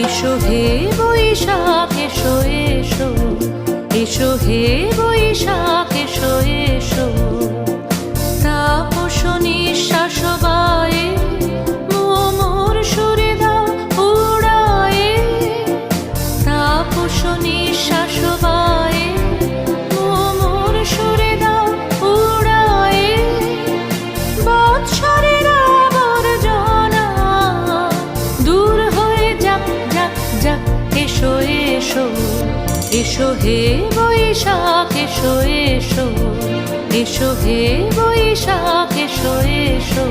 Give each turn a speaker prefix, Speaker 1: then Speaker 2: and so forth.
Speaker 1: এসো হে বৈশাখ এসো এসো, এসো হে বৈশাখ এসো এসো। তাপস নিঃশ্বাস বায়ে মোর সুরে দাও উড়ায়ে, তাপস নিঃশ্বাস বায়ে মোর সুরে দাও উড়ায়ে। বৎসরের আবর্জনা দূর হয়ে যাক যাক যাক, এসো এসো, এসো হে বৈশাখ এসো এসো, এসো হে বৈশাখ এসো এসো।